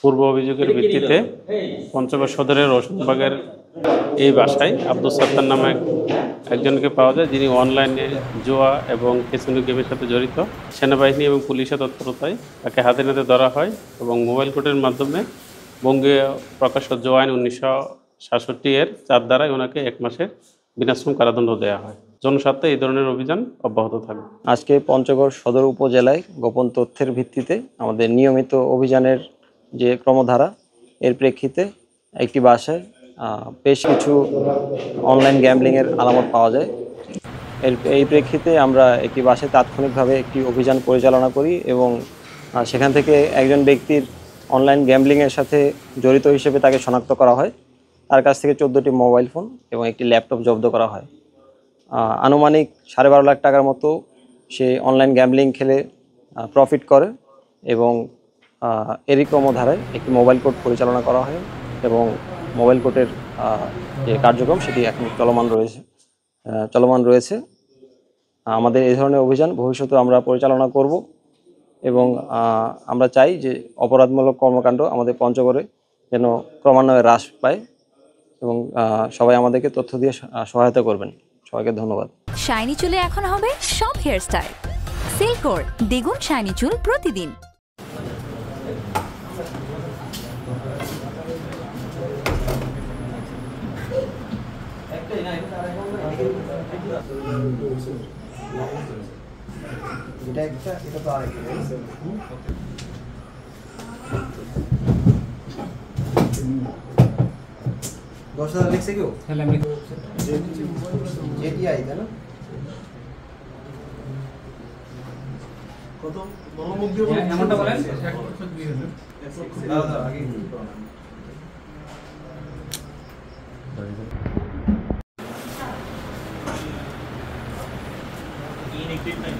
পূর্ব অভিযোগের ভিত্তিতে পঞ্চগড় সদরের রসুনবাগের এই বাসায় আব্দুল সাত্তার নামে একজনকে পাওয়া যায়, যিনি অনলাইনে জুয়া এবং ক্যাসিনো গেমের সাথে জড়িত। সেনাবাহিনী এবং পুলিশের তৎপরতায় তাকে হাতে নাতে ধরা হয় এবং মোবাইল কোর্টের মাধ্যমে বঙ্গীয় প্রকাশ্য জুয়া আইন 1967 এর 4 ধারায় ওনাকে 1 মাসের বিনাশ্রম কারাদণ্ড দেওয়া হয়। জনস্বার্থে এই ধরনের অভিযান অব্যাহত থাকবে। আজকে পঞ্চগড় সদর উপজেলায় গোপন তথ্যের ভিত্তিতে আমাদের নিয়মিত অভিযানের যে ক্রমধারা, এর প্রেক্ষিতে একটি বাসায় বেশ কিছু অনলাইন গ্যাম্বলিংয়ের আলামত পাওয়া যায়। এই প্রেক্ষিতে আমরা একটি বাসায় তাৎক্ষণিকভাবে একটি অভিযান পরিচালনা করি এবং সেখান থেকে একজন ব্যক্তির অনলাইন গ্যাম্বলিংয়ের সাথে জড়িত হিসেবে তাকে শনাক্ত করা হয়। তার কাছ থেকে 14টি মোবাইল ফোন এবং একটি ল্যাপটপ জব্দ করা হয়। আনুমানিক 12.5 লাখ টাকার মতো সে অনলাইন গ্যাম্বলিং খেলে প্রফিট করে এবং এরই ক্রমধারায় একটি মোবাইল কোর্ট পরিচালনা করা হয় এবং মোবাইল কোর্টের যে কার্যক্রম সেটি এখন চলমান রয়েছে। আমাদের এই ধরনের অভিযান ভবিষ্যতে আমরা পরিচালনা করব এবং আমরা চাই যে অপরাধমূলক কর্মকাণ্ড আমাদের পঞ্চগড়ে যেন ক্রমান্বয়ে হ্রাস পায় এবং সবাই আমাদেরকে তথ্য দিয়ে সহায়তা করবেন। সবাইকে ধন্যবাদ। শাইনি চুলে এখন হবে সব হেয়ারস্টাইল। সিল্কোর দ্বিগুণ শাইনি চুল প্রতিদিন। লিখছে কেউ? জেটিআই তাই না? কত বলমুখ দিয়ে বলেন এমনটা বলেন 1,20,000 দাদা আগে ইনএক্টিভ নাই।